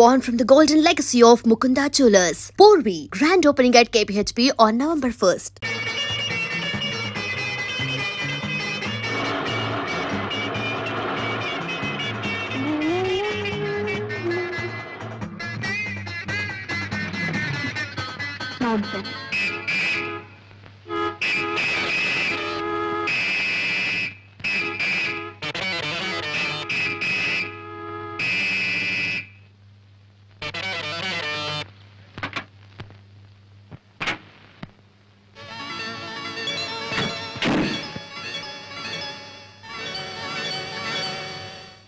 born from the golden legacy of Mukunda Jewelers. Porvi, grand opening at KPHP on November 1st. Nonsense.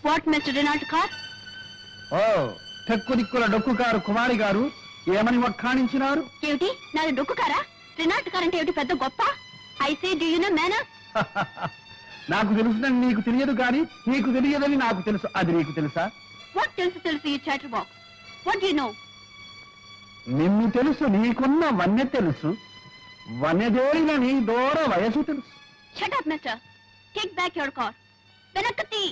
What, Mr. Donald Carr? ఓ టెక్కుదిక్కుల డొక్కు car కుమారి గారు ఏమని వక్కాణించినారు? ఏమిటి నాది డొక్కు కారా? Renault car అంటే ఏమిటి పెద్ద గొప్ప? I say do you know manner? నాకు తెలుసునని నీకు తెలియదు కానీ నీకు తెలియదని నాకు తెలుసు. అది నీకు తెలుసా? What తెలుసు ఈ chatter box? What do you know? నిన్ను తెలుసు, నీకున్న వన్య తెలుసు, వన్యదేరిన నీ దూర వయసు తెలుసు. Shut up, mister. Take back your car. వెనక్కతి.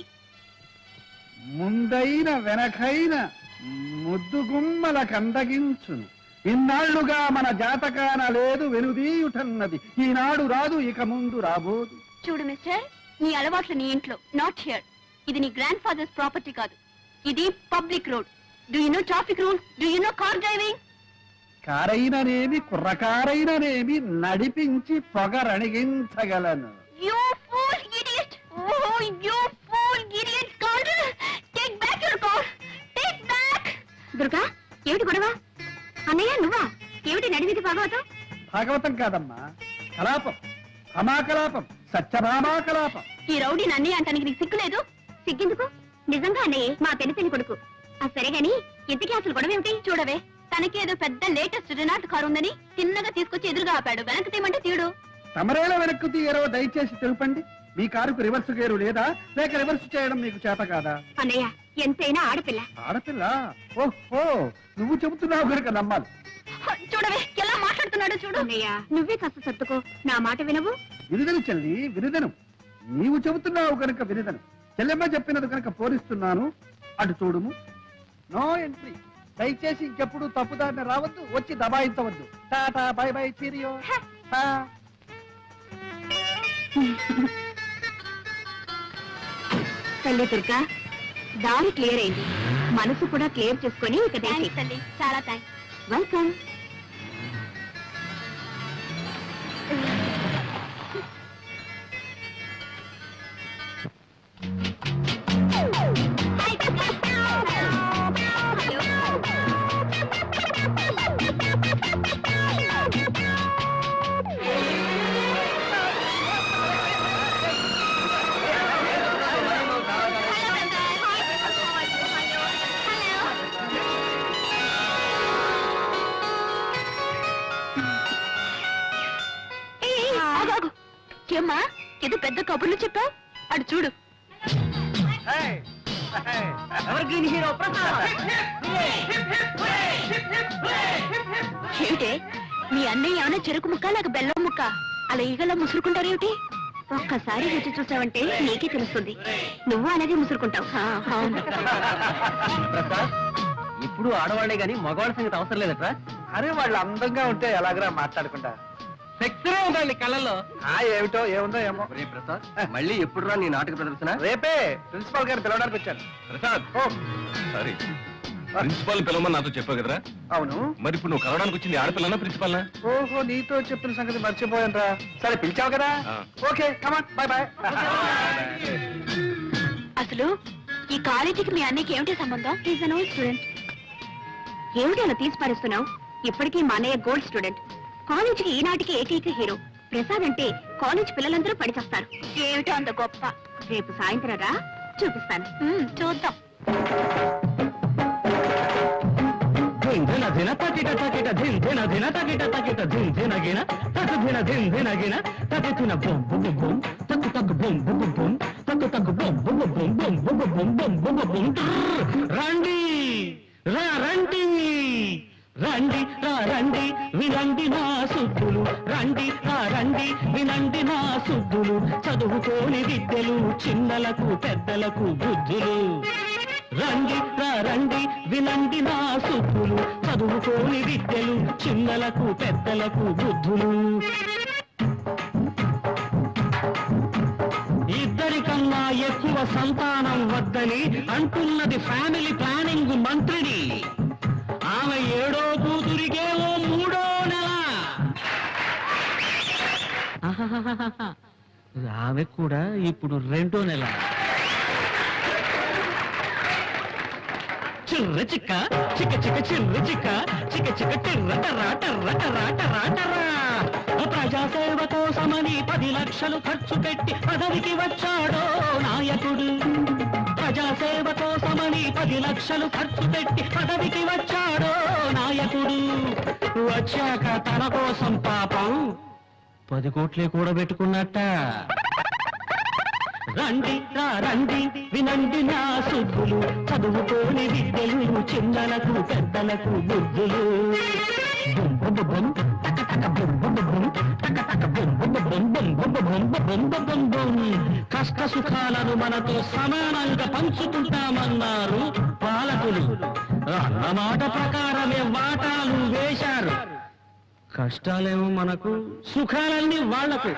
ముందైన వెనకైన ముద్దుగుమ్మల కందగించును. ఇన్నాళ్లుగా మన జాతకాన లేదు వెనుదీయుటన్నది. ఈనాడు రాదు, ఇక ముందు రాబోదు. చూడు మిస్టర్, నీ అలవాట్లు నీ ఇంట్లో, నాట్ హియర్. ఇది నీ గ్రాండ్ ఫాదర్స్ ప్రాపర్టీ కాదు, ఇది public road. Do you know traffic rule? Do you know car driving? కారైననేమి కుర్రకారైననేమి నడిపించి పొగరణిగించగలను. You fool idiot! Oh, you fool idiot! Scoundrel! Take back your car! Take back! Durga, ఏమిటి గొడవ? అన్నయ్య నువ్వా? ఏమిటి నడివిది భాగవతం? భాగవతం కాదమ్మా, కలాపం, అమాకలాపం, సత్యభామాకలాపం. ఈ రౌడీ అన్నయ్య అంటానికి నీకు సిగ్గులేదు? సిగ్గెందుకు? నిజంగా అన్నయ్య మా పెళ్లి కొడుకు. సరే గాని ఇంతకీ అసలు గొడవ ఏమిటి? చూడవే, తనకి ఏదో పెద్ద లేటెస్ట్ రినాల్ట్ కారు ఉందని తిన్నగా తీసుకొచ్చి ఎదురుగా ఆపాడు. వెనక్కి తీయమంటే తీయడు. తమరేళ వెనక్కు తీయరో దయచేసి తెలుపండి. మీ కారుకు రివర్స్ గేరు లేదా, లేక రివర్స్ చేయడం మీకు చేత కాదా? అన్నయ్య ఎంతైనా ఆడపిల్ల. ఆడపిల్ల? ఓహో, నువ్వు చెబుతున్నావు కనుక నమ్మాలి. చూడవే ఎలా మాట్లాడుతున్నాడో చూడు. అన్నయ్య నువ్వే కాస్త సర్దుకో, నా మాట వినవు? వినుదను చెల్లి, వినుదను. నీవు చెబుతున్నావు కనుక వినుదను. చెల్లెమ్మ చెప్పినది కనుక పోలిస్తున్నాను. అటు చూడుము. No entry. దయచేసి ఇంకెప్పుడు తప్పుదారిన రావద్దు, వచ్చి దబాయించవద్దు. Tata, bye bye, cheerio. తల్లి దుర్గా, దారి క్లియర్ అయింది. మనసు కూడా క్లియర్ చేసుకొని ఇక తల్లి. చాలా థ్యాంక్స్. వెల్కమ్. ఏమ్మా, ఏదో పెద్ద కబుర్లు చెప్పావు? అటు చూడు. ఏమిటే మీ అన్నయ్య ఏమైనా చెరుకు ముక్క లేక బెల్లం ముక్క అలా ఈగలా ముసురుకుంటారేమిటి? ఒక్కసారి రుచి చూసావంటే నీకే తెలుస్తుంది. నువ్వు అలాగే ముసురుకుంటావు. ఇప్పుడు ఆడవాళ్లే గాని మగవాళ్ళ సంగతి అవసరం లేదట్రా. అరే వాళ్ళు అందంగా ఉంటే ఎలాగరా మాట్లాడుకుంటా? సెక్సరే ఉండాలి కళ్ళల్లో. ఏమిటో ఏముందో ఏమో. ప్రసాద్, మళ్ళీ ఎప్పుడు రా నీ నాటక ప్రదర్శన? రేపే ప్రిన్సిపాల్ గారు పిలవడానికి వచ్చాను. ప్రసాద్, సారీ, ప్రిన్సిపాల్ పిలవమని నాతో చెప్పావు కదరా? అవును. మరి ఇప్పుడు నువ్వు కలవడానికి వచ్చింది ఆడపిల్లనా ప్రిన్సిపాల్? ఓహో, నీతో చెప్పిన సంగతి మర్చిపోయాను రా. సరే పిలిచావు కదా, ఓకే కమాన్, బై బై. అసలు ఈ కాలేజీకి మీ అన్నయ్యకి ఏమిటి సంబంధం? Is an old student. ఏమిటి అలా తీసి పారేస్తున్నావు? ఇప్పటికీ మా అన్నయ్య గోల్డ్ స్టూడెంట్. కాలేజీకి ఈనాటికి ఏకైక హీరో. ప్రసాద్ అంటే కాలేజ్ పిల్లలందరూ పడిచేస్తారు. ఏమిటో అంత గొప్ప. రేపు సాయంత్రం రా, చూపిస్తాను. చూద్దాం. రండి రండి రండి రండి వినండి నా సుద్దులు, రండి రండి వినండి నా సుద్దులు, చదువుకోని విద్యలు చిన్నలకు పెద్దలకు బుద్ధులు. రండి రండి వినండి నా సుబ్బులు, చదువుకోని విద్యలు చిన్నలకు పెద్దలకు బుద్ధులు. ఇద్దరికన్నా ఎక్కువ సంతానం వద్దని అంటున్నది ఫ్యామిలీ ప్లానింగ్ మంత్రిని. ఆమె 7వ కూతురికేమో 3వ నెల. ఆమె కూడా ఇప్పుడు 2వ నెల. చిర్ర చిక్క చిక్క చిక్క చిర్ర చిక్క చిక్క చిక్క టిర్ర టర్రా టర్ర టర్రా టర్రా టర్రా. ప్రజాసేవ కోసమని 10 లక్షలు ఖర్చు పెట్టి పదవికి వచ్చాడో నాయకుడు. ప్రజాసేవ కోసమని 10 లక్షలు ఖర్చు పెట్టి పదవికి వచ్చాడో నాయకుడు. వచ్చాక తన కోసం పాపం 10 కోట్లే కూడబెట్టుకున్నట్ట. రండి రండి వినండి నా సుబ్బులు, చదువుకోని విద్యలు చిన్నలకు పెద్దలకు బుద్ధులు. కష్ట సుఖాలను మనతో సమానంగా పంచుకుంటామన్నారు పాలకులు. అన్నమాట ప్రకారమే వాటాలు వేశారు. కష్టాలేమో మనకు, సుఖాలన్నీ వాళ్లకు.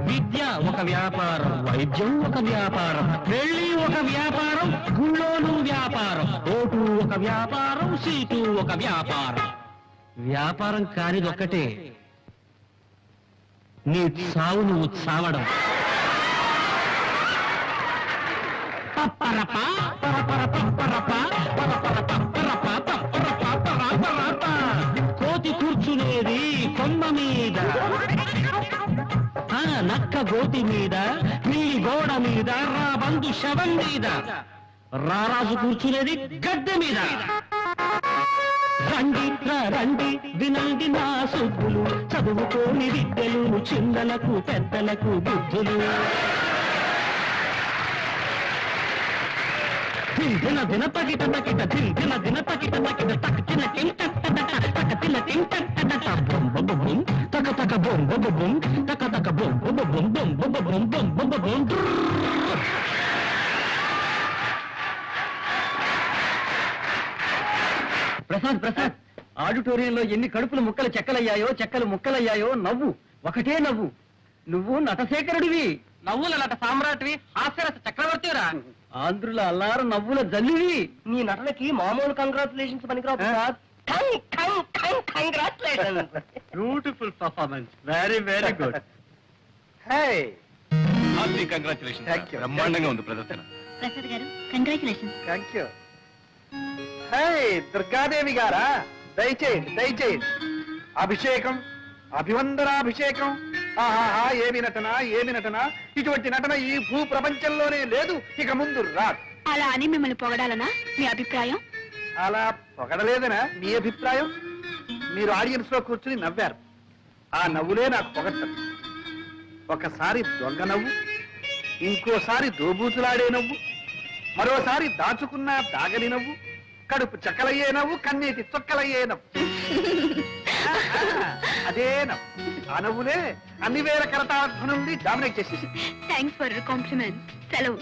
విద్య ఒక వ్యాపారం, వైద్యం ఒక వ్యాపారం, పెళ్లి ఒక వ్యాపారం, గుళ్ళోను వ్యాపారం, ఓటు ఒక వ్యాపారం, సీటు ఒక వ్యాపారం. వ్యాపారం కానిదొక్కటే, నీ సావు నువ్వు చావడం. పప్పరప పరపర పప్పరప పరపర పప్పరప పప్పరప పరపరప. కోతి కూర్చునేది కొమ్మ మీద, నక్క గోతి మీద, నీలి గోడ మీద, రాబందు శవం మీద, రారాజు కూర్చునేది గద్దె మీద. రండి రండి వినండి నా సుబ్బులు, చదువుకోని విద్యలు చిన్నలకు పెద్దలకు బుద్ధులు. దిన దిన పగిట నకిట దిన దిన పగిట నకిట తక తిన టింట తక తిన టింట బొం బొం బొం తక తక బొం బొం బొం తక తక బొం బొం బొం బొం బొం బొం బొం బొం బొం. ప్రసాద్ ప్రసాద్, ఆడిటోరియంలో ఎన్ని కడుపులు ముక్కలు చెక్కలయ్యాయో, చెక్కలు ముక్కలయ్యాయో. నవ్వు ఒకటే నవ్వు. నువ్వు నటశేఖరుడివి, నవ్వుల నట సామ్రాట్వి, హాస్యరస చక్రవర్తిరా, ఆంధ్రుల అల్లారు నవ్వుల జల్లివి. నీ నటనకి మామూలు కంగ్రాచులేషన్స్ పనికిరావు Prasad. Beautiful performance, very very good. Congratulation. Thank you. బ్రహ్మాండంగా ఉంది ప్రదర్శన. ప్రసాద్ గారు కంగ్రాచులేషన్. Thank you. దుర్గాదేవి గారా, దయచేయండి దయచేయండి. అభిషేకం, అభివందనాభిషేకం. ఆహాహా, ఏమి నటన ఏమి నటన. ఇటువంటి నటన ఈ భూ ప్రపంచంలోనే లేదు, ఇక ముందు రాదు. అలా అని మిమ్మల్ని పొగడాలనా మీ అభిప్రాయం? అలా పొగడలేదనా మీ అభిప్రాయం? మీరు ఆడియన్స్ లో కూర్చుని నవ్వారు, ఆ నవ్వులే నాకు పొగట్టదు. ఒకసారి దొంగ నవ్వు, ఇంకోసారి దోబూతులాడే నవ్వు, మరోసారి దాచుకున్న దాగని నవ్వు, కడుపు చక్కలయ్యే నవ్వు, కన్నీటి చొక్కలయ్యే నవ్వు. అదే నవ్వు. ఆ నవ్వులే అన్ని వేల కరతార్థ నుండి డామినేట్ చేసేసి. Thanks for compliment. సెలవు.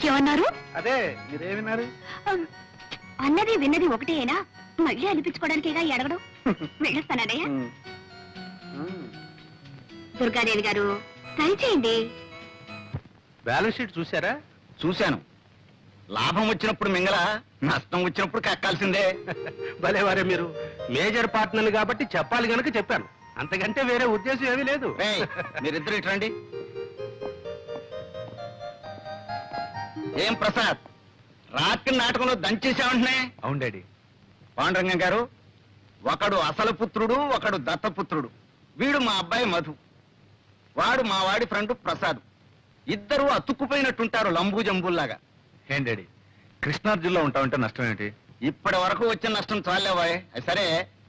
ఏమన్నారు? అదే మీరేమిన్నారు? అన్నది విన్నది ఒకటేనా? మళ్ళీ అనిపించుకోవడానికేగా అడగడం. వెళ్ళొస్తానయ్యా. దుర్గాదేవి గారు ట్రై చేయండి. బ్యాలెన్స్ షీట్ చూసారా? చూశాను. లాభం వచ్చినప్పుడు మింగల, నష్టం వచ్చినప్పుడు కక్కాల్సిందే. భలేవారే మీరు. మేజర్ పార్ట్నర్ కాబట్టి చెప్పాలి గనక చెప్పాను, అంతకంటే వేరే ఉద్దేశం ఏమీ లేదు. ఏయ్, మీరిద్దరు ఇట్రండి. ఏం ప్రసాద్, రాత్రి నాటకంలో దంచేసామంటున్నాయి. అవును డాడీ. పాండురంగం గారు, ఒకడు అసలు పుత్రుడు, ఒకడు దత్తపుత్రుడు. వీడు మా అబ్బాయి మధు, వాడు మా వాడి ఫ్రెండ్ ప్రసాద్. ఇద్దరు అతుక్కుపోయినట్టుంటారు, లంబూ జంబుల్లాగా. ఏం డాడీ, కృష్ణార్జున్లో ఉంటామంటే నష్టం ఏంటి? ఇప్పటి వరకు వచ్చిన నష్టం చాలేవాయ్. సరే,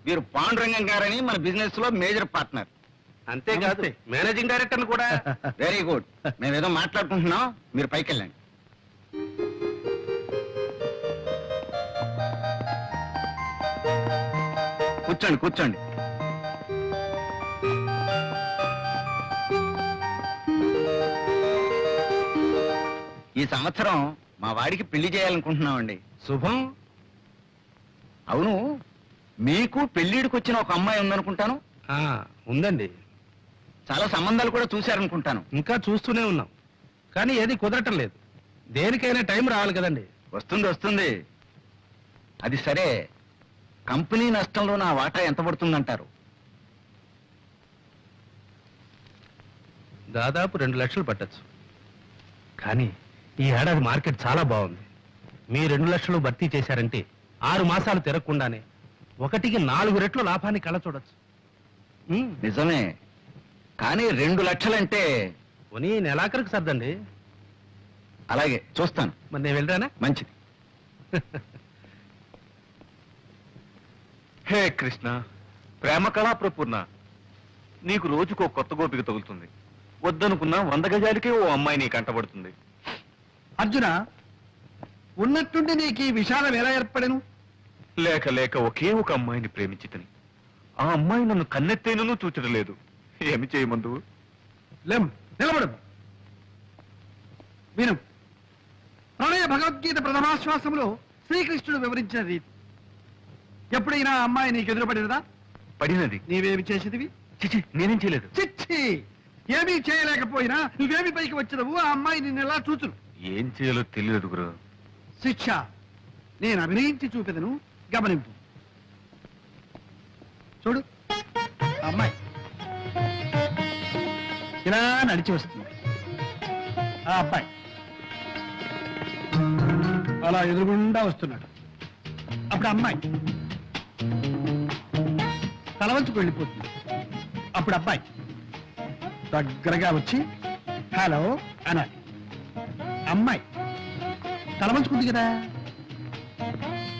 వీరు పాండురంగం గారని మన బిజినెస్ లో మేజర్ పార్ట్నర్. అంతేకాదు మేనేజింగ్ డైరెక్టర్ కూడా. Very good. మేమేదో మాట్లాడుకుంటున్నాం, మీరు పైకి వెళ్ళండి. కూర్చోండి కూర్చోండి. ఈ సంవత్సరం మా వాడికి పెళ్లి చేయాలనుకుంటున్నామండి. శుభం. అవును, మీకు పెళ్లిడికి వచ్చిన ఒక అమ్మాయి ఉందనుకుంటాను. ఆ, ఉందండి. చాలా సంబంధాలు కూడా చూశారనుకుంటాను. ఇంకా చూస్తూనే ఉన్నాం, కానీ ఏది కుదరటం లేదు. దేనికైనా టైం రావాలి కదండి. వస్తుంది వస్తుంది. అది సరే, కంపెనీ నష్టంలో నా వాటా ఎంత పడుతుందంటారు? దాదాపు 2 లక్షలు పట్టచ్చు. కానీ ఈ ఏడాది మార్కెట్ చాలా బాగుంది. మీ 2 లక్షలు భర్తీ చేశారంటే 6 మాసాలు తిరగకుండానే 1కి 4 రెట్లు లాభాన్ని కళ చూడొచ్చు. నిజమే, కానీ 2 లక్షలంటే పోనీ నెలాఖరికి సర్దండి. అలాగే చూస్తాను. మరి నేను వెళ్ళరానా? మంచిది. హే కృష్ణ, ప్రేమ కళా ప్రపూర్ణ, నీకు రోజుకో కొత్త గోపిక తగులుతుంది. వద్దనుకున్నా 100 గజాలకే ఓ అమ్మాయి నీ కంటబడుతుంది. అర్జున, ఉన్నట్టుండి నీకు ఈ విషాదం ఎలా ఏర్పడను? లేక లేక ఒకే ఒక అమ్మాయిని ప్రేమించితని ఆ అమ్మాయి నన్ను కన్నెత్తేనూ చూచడలేదు. ఏమి చేయమందు? లేం, నిలబడు. విను. ప్రణయ భగవద్గీత ప్రథమాశ్వాసంలో శ్రీకృష్ణుడు వివరించిన రీతి. ఎప్పుడైనా ఆ అమ్మాయి నీకు ఎదురుపడినదా? పడినది. నీవేమి చేసేదివి? చిచి, నేనేం చేయలేదు. చిచ్చి, ఏమీ చేయలేకపోయినా నువ్వేమి పైకి వచ్చినవు? ఆ అమ్మాయి నిన్ను ఎలా చూచును? ఏం చేయాలో తెలియదు గురు. శిక్ష నేను అభినయించి చూపెదను, గమనింపు. చూడు, ఆ అమ్మాయి ఇలా నడిచి వస్తుంది. ఆ అబ్బాయి అలా ఎదురుగుండా వస్తున్నాడు. అప్పుడు అమ్మాయి తలవంచుకు వెళ్ళిపోతుంది. అప్పుడు అబ్బాయి దగ్గరగా వచ్చి హలో అనాలి. అమ్మాయి తలవంచుకుంది కదా,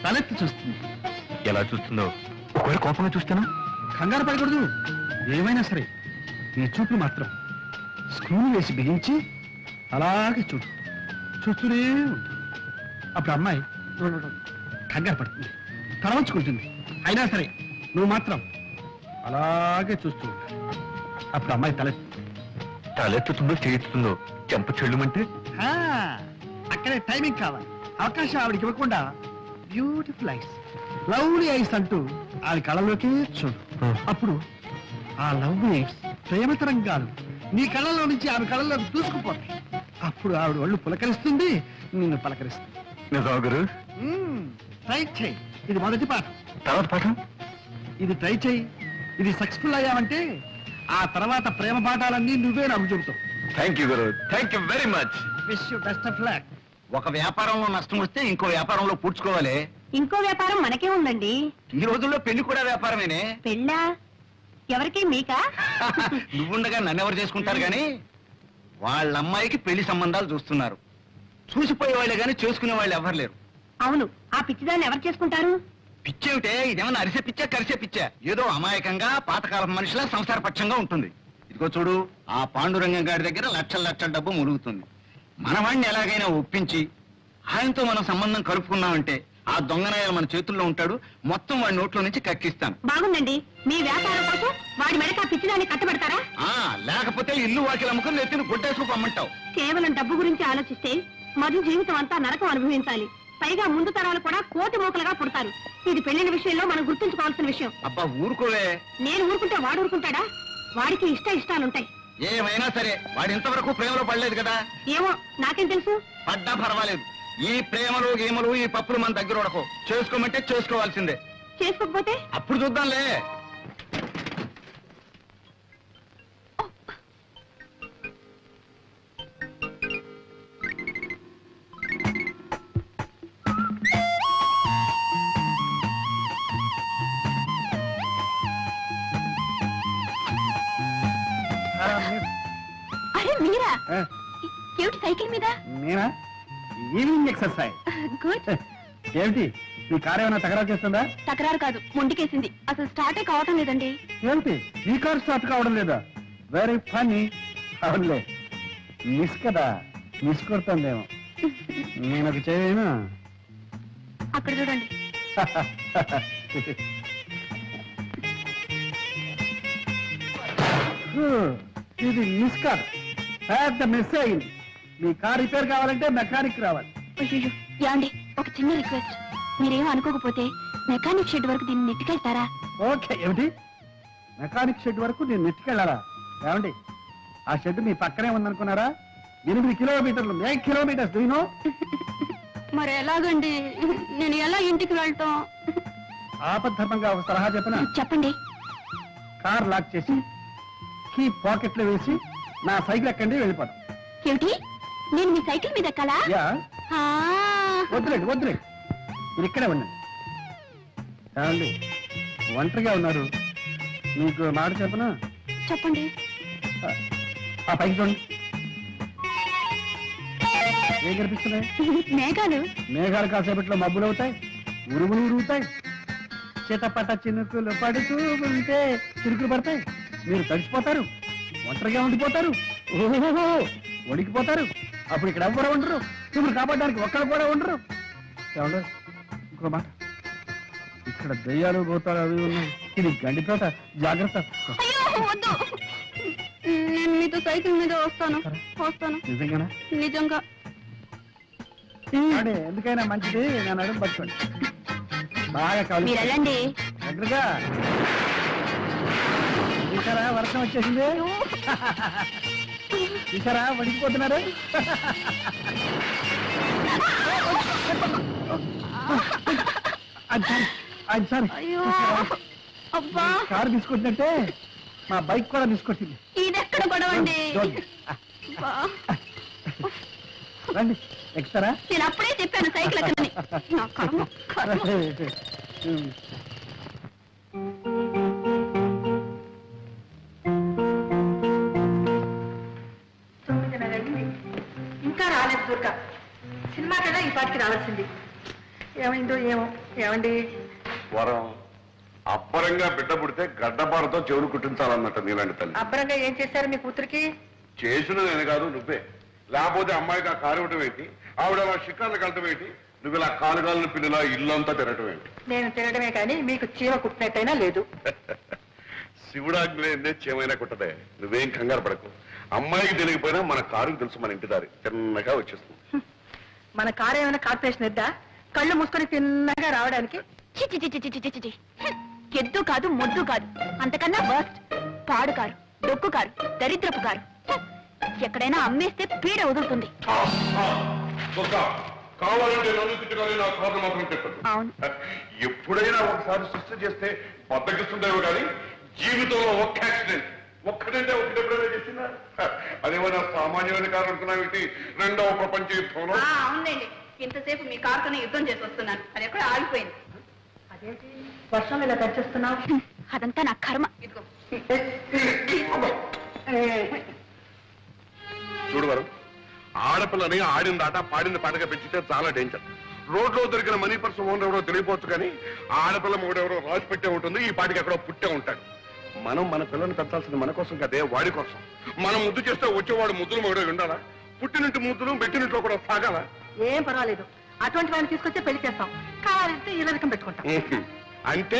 తలెత్తి చూస్తుంది. ఎలా చూస్తుందో? ఒకవేళ కోపంగా చూస్తానా? కంగారు పడకూడదు. ఏమైనా సరే నీ చూపులు మాత్రం స్క్రూలు వేసి బిగించి అలాగే చూడు, చూస్తూనే ఉంటుంది. అప్పుడు అమ్మాయి కంగారు పడుతుంది, తలవంచుకుంటుంది. అయినా సరే నువ్వు మాత్రం అలాగే చూస్తూ ఉండాలి. అప్పుడు అమ్మాయి తలెత్తుతుందో చేయిస్తుందో చెంప చెల్లుమంటే ఆ, అక్కడే టైమింగ్ కావాలి. అవకాశం ఆవిడకి ఇవ్వకుండా బ్యూటిఫుల్ ఐస్, లవ్లీ ఐస్ అంటూ ఆవిడ కళ్ళలోకి చూడు. అప్పుడు ఆ లవ్లీ ఐస్ ప్రేమ తరంగాలు నీ కళ్ళలో నుంచి ఆమె కళ్ళలోకి దూసుకుపోతాయి. అప్పుడు ఆవిడ ఒళ్ళు పులకరిస్తుంది, నిన్ను పలకరిస్తుంది. నిజమా గురు? ట్రై చేయి. ఇది మొదటి పాఠం. తర్వాత పాఠం? ఇది ట్రై చేయి. ఇది సక్సెస్ఫుల్ అయ్యావంటే ఆ తర్వాత ప్రేమ పాఠాలన్నీ నువ్వే నాకు చెబుతావు. థ్యాంక్ యూ గురు, thank you very much. Wish you best of luck. ఒక వ్యాపారంలో నష్టం వస్తే ఇంకో వ్యాపారంలో పూడ్చుకోవాలి. ఇంకో వ్యాపారం మనకే ఉందండి. ఈ రోజుల్లో పెళ్లి కూడా వ్యాపారమేనే. పెళ్ళా? ఎవరికి? మీకా? నువ్వుండగా నన్నెవరు చేసుకుంటారు గాని వాళ్ళ అమ్మాయికి పెళ్లి సంబంధాలు చూస్తున్నారు. చూసిపోయే వాళ్ళే గాని చేసుకునే వాళ్ళు ఎవరు లేరు. అవును, ఆ పిచ్చిదాన్ని ఎవరు చేసుకుంటారు? పిచ్చేమిటే, ఇదేమన్నా అరిసే పిచ్చా కరిసే పిచ్చా? ఏదో అమాయకంగా పాతకాలం మనిషిలా సంసార పక్షంగా ఉంటుంది. ఇదిగో చూడు, ఆ పాండురంగం గారి దగ్గర లక్షల లక్షల డబ్బు మురుగుతుంది. మనవాణ్ణి ఎలాగైనా ఒప్పించి ఆయనతో మనం సంబంధం కలుపుకున్నామంటే ఆ దొంగనాయాలు మన చేతుల్లో ఉంటాడు. మొత్తం వాడి నోట్లో నుంచి కక్కిస్తాను. బాగుందండి. మీ వ్యాపారం కోసం వాడి మెడక ఆ పిచ్చిదాన్ని కట్టబెడతారా? లేకపోతే ఇల్లు వాకిలు అమ్ముకుని నెత్తిని గుడ్డేసుకు పమ్మంటావు. కేవలం డబ్బు గురించి ఆలోచిస్తే మధు జీవితం అంతా నరకం అనుభవించాలి. పైగా ముందు తరాలు కూడా కోటి మూకలుగా పుడతారు. ఇది పెళ్లిన విషయంలో మనం గుర్తుంచుకోవాల్సిన విషయం. అబ్బా ఊరుకోవే. నేను ఊరుకుంటే వాడు ఊరుకుంటాడా? వాడికి ఇష్టాలుంటాయి. ఏమైనా సరే వాడు ఇంతవరకు ప్రేమలో పడలేదు కదా. ఏమో, నాకేం తెలుసు. పడ్డా పర్వాలేదు. ఈ ప్రేమలు గేమలు ఈ పప్పులు మన దగ్గర ఉడకో. చేసుకోమంటే చేసుకోవాల్సిందే. చేసుకోకపోతే అప్పుడు చూద్దాంలే. అరే మీరా? ఏమిటి సైకిల్ మీద? నేనా? Evening exercise. గుడ్. ఏమిటి, నీ కారు ఏమైనా తగరా చేస్తుందా? తకరారు కాదు, ముందుకేసింది. అసలు స్టార్టే కావటం లేదండి. ఏమిటి, నీ కారు స్టార్ట్ కావడం లేదా? Very funny. అవునులే, మిస్ కదా, మిస్ కొడుతుందేమో. నేను ఒక చేయను. అక్కడ చూడండి. ఇది మిస్ కాదు, పెద్ద మిస్ అయింది. మీ కార్ రిపేర్ కావాలంటే మెకానిక్ రావాలి. అయ్యో యాండి, ఒక చిన్న రిక్వెస్ట్. మీరేం అనుకోకపోతే మెకానిక్ షెడ్ వరకు దీన్ని నెట్టుకెళ్తారా? ఓకే. ఏమిటి, మెకానిక్ షెడ్ వరకు నేను నెట్టుకెళ్ళాలా? ఏమండి, ఆ షెడ్ మీ పక్కనే ఉందనుకున్నారా? 8 కిలోమీటర్లు, 8 కిలోమీటర్స్. దూనో మరి ఎలాగండి, నేను ఎలా ఇంటికి వెళ్తాం? ఆపద్ధర్మంగా ఒక సలహా చెప్పనా? చెప్పండి. కార్ లాక్ చేసి కీ పాకెట్ లో వేసి నా సైకిల్ ఎక్కండి, వెళ్ళిపోతాం. ఏమిటి, నేను మీ సైకిల్ మీద ఎక్కాలా? యా, ఆ, వద్దులేండి వద్దులేండి, మీరు ఇక్కడే ఉండండి. ఏమండి, ఒంటరిగా ఉన్నారు, మీకు మాట చెప్పనా? చెప్పండి. ఆ పైకి చూడండి, ఏం కనిపిస్తున్నాయి? మేఘాలు. మేఘాలు కాసేపట్లో మబ్బులు అవుతాయి, ఉరుగులు ఉరుగుతాయి, చిటపట చినుకులు పడుతూ ఉంటే చిరుకులు పడతాయి. మీరు తడిసిపోతారు, ఒంటరిగా ఉండిపోతారు, ఓహో వణికిపోతారు. అప్పుడు ఇక్కడ ఎవ్వరు ఉండరు, ఇప్పుడు కాపాడడానికి ఒక్కరు కూడా ఉండరు. ఏమండి, ఇంకో మాట, ఇక్కడ దయ్యాలు పోతారు అవి ఉన్నాయి, ఇది గండితోట, జాగ్రత్త. అయ్యో వద్దు, నేను మీతో సైకిల్ మీద వస్తాను. నిజంగానా? నిజంగా. అదే, ఎందుకైనా మంచిది, నేను అడుగు పట్టుకోండి. బాగా కావాలి మీరు వెళ్ళండి. దగ్గరగా. చూసారా, వర్షం వచ్చేసింది. చూసారా, వణికిపోతున్నారు. సారీ, అయ్యో అబ్బా, కారు తీసుకొచ్చినట్టే మా బైక్ కూడా తీసుకొచ్చింది. ఇదెక్కడ గొడవండి? అబ్బా, రండి, ఎక్కుతారా? నేను అప్పుడే చెప్పాను సైకిల్ ఎక్కడని. నా కర్మ, కర్మ. ఇంకా రాలేదు దుర్గా. సినిమా కదా ఈ పాటికి రావాల్సింది. ఏమైందో ఏమో. ఏమండి, వరం అబ్బరంగా బిడ్డ పుడితే గడ్డపారతో చెవులు కుట్టించాలన్నట్టు నీలాంటి తల్లి. అబ్బరంగా ఏం చేశారు మీ కూతురికి? చేసిన నేను కాదు, నువ్వే. లేకపోతే అమ్మాయికి ఆ కారు ఇవ్వటం ఏంటి, ఆవిడ అలా షికార్లు కలటం ఏంటి, నువ్వు ఇలా కాలుగాలిన పిల్లలా ఇల్లంతా తినటం ఏంటి? నేను తినడమే కానీ మీకు చీమ కుట్టినట్టయినా లేదు. శివుడాగ్నే చేమైనా కుట్టదే, నువ్వేం కంగారు పడకు. అమ్మాయికి తెలియకపోయినా మన కారుకి తెలుసు, మన ఇంటి దారి తిన్నగా వచ్చేస్తుంది. మన కారు ఏమైనా కార్పొరేషన్ ఎద్దా? కళ్ళు మూసుకొని తిన్నగా రావడానికి? చి చి చి చి చి చి చి. ఎద్దు కాదు, మొద్దు కాదు, అంతకన్నా వర్స్ట్. పాడు కారు, డొక్కు కారు, దరిద్రపు కారు. ఎక్కడైనా అమ్మేస్తే పీడ వదులుతుంది. కావాలంటే నన్ను తిట్టుకొని నా కారు మాత్రం తిట్టదు. అవును. ఎప్పుడైనా ఒకసారి సృష్టి చేస్తే బద్దకిస్తుందేమో కానీ జీవితంలో ఒక్క యాక్సిడెంట్, ఒక్కడంటే ఒకటి ఎప్పుడైనా చేసిందా? అదేమన్నా సామాన్యమైన కారు అనుకున్నావు, రెండవ ప్రపంచ యుద్ధంలో. అవునండి, ఇంతసేపు మీ కారుతోనే యుద్ధం చేసి వస్తున్నాను, అది ఎక్కడ ఆగిపోయింది. అదేంటి వర్షం ఇలా తెచ్చేస్తున్నావు? అదంతా నా కర్మ. ఇదిగో. చూడు వరం, ఆడపిల్లని ఆడిన దాట పాడిన పాటగా పెంచితే చాలా డేంజర్. రోడ్లో దొరికిన మనీ పర్స్ ఓనర్ ఎవరో తెలియపోవచ్చు కానీ ఆడపిల్ల మొగుడెవరో రాసి పెట్టే ఉంటుంది, ఈ పాటికి ఎక్కడో పుట్టే ఉంటాడు. మనం మన పిల్లల్ని పెంచాల్సింది మన కోసం కదే, వాడి కోసం. మనం ముద్దు చేస్తే వచ్చేవాడు ముద్దులు మొగుడే ఉండాలా? పుట్టినట్టు ముద్దులు పెట్టినట్లో కూడా సాగాల? ఏం పర్వాలేదు, అటువంటి వాడిని తీసుకొచ్చే పెళ్లి చేస్తాం. కావాలంటే ఈ రకం పెట్టుకుంటాం. అంటే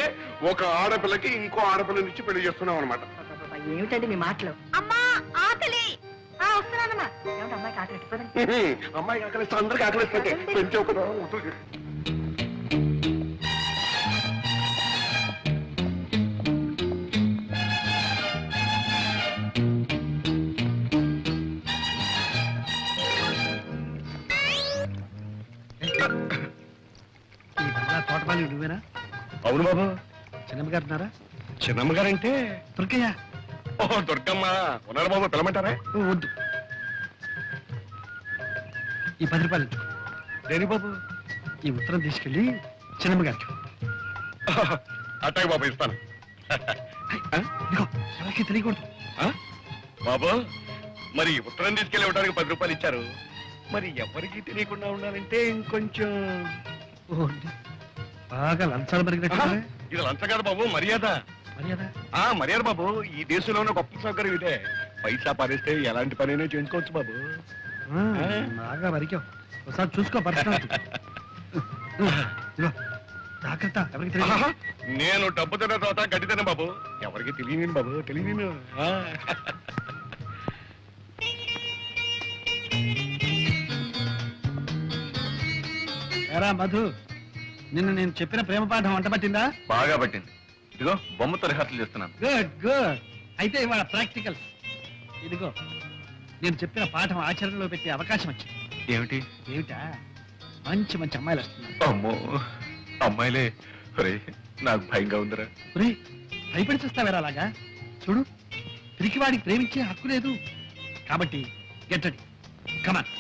ఒక ఆడపిల్లకి ఇంకో ఆడపిల్లనిచ్చి పెళ్లి చేస్తున్నాం అనమాట. ఏమిటండి మీ మాటలు? అమ్మా ఆకలి. వస్తున్నానమ్మా. ఏమిటి అమ్మాయికి ఆకలి ఎట్టిపోయింది? అమ్మాయి ఆకలిస్తే అందరికి ఆకలిస్తే పెంచే ఒక తోటమాలి నువ్వేనా? అవును బాబు. చిన్నమ్మ గారు ఉన్నారా? చిన్నమ్మ గారంటే దుర్గయ్య. ఓహో, దుర్గమ్మ ఉన్నారు బాబు, పిలమంటారా? వద్దు, ఈ 10 రూపాయలు ఇచ్చు. దేని బాబు? ఈ ఉత్తరం తీసుకెళ్ళి చిన్నమ్మ గారికి. అట్టాయి బాబు, ఇస్తాను. ఇదిగో, ఎవరికి తెలియకూడదు. బాబు, మరి ఉత్తరం తీసుకెళ్ళి ఇవ్వడానికి 10 రూపాయలు ఇచ్చారు, మరి ఎవరికి తెలియకుండా ఉండాలంటే ఇంకొంచెం బాగా లంచాలు పరిగినట్టు. ఇది లంచ కాదు బాబు, మర్యాద. మర్యాద? మర్యాద బాబు, ఈ దేశంలో ఉన్న గొప్ప సౌకర్యం ఇదే. పైసా పారేస్తే ఎలాంటి పనైనా చేయించుకోవచ్చు బాబు. బాగా వరికావు, ఒకసారి చూసుకో పర్సనాలిటీ. జాగ్రత్త, ఎవరికి తెలియదు. నేను డబ్బు తిన్న తర్వాత గడ్డి తిన్న బాబు, ఎవరికి తెలియను బాబు, తెలియను. ఎరా మధు, నిన్న నేను చెప్పిన ప్రేమ పాఠం వంట పట్టిందా? బాగా పట్టింది. ఇదిగో బొమ్మతో రిహార్సల్ చేస్తున్నాను. Good good. అయితే ఇవాళ ప్రాక్టికల్స్. ఇదిగో నేను చెప్పిన పాఠం ఆచరణలో పెట్టే అవకాశం వచ్చింది. ఏమిటి? ఏమిటా? మంచి మంచి అమ్మాయిలు వస్తున్నారు. అమ్మో, అమ్మాయిలే. ఒరేయ్, నాకు భయంగా ఉందిరా. ఒరేయ్, భయపడి చూస్తావేరా అలాగా? చూడు, పిరికివాడికి ప్రేమించే హక్కు లేదు. కాబట్టి గెట్ రెడీ. కమాన్.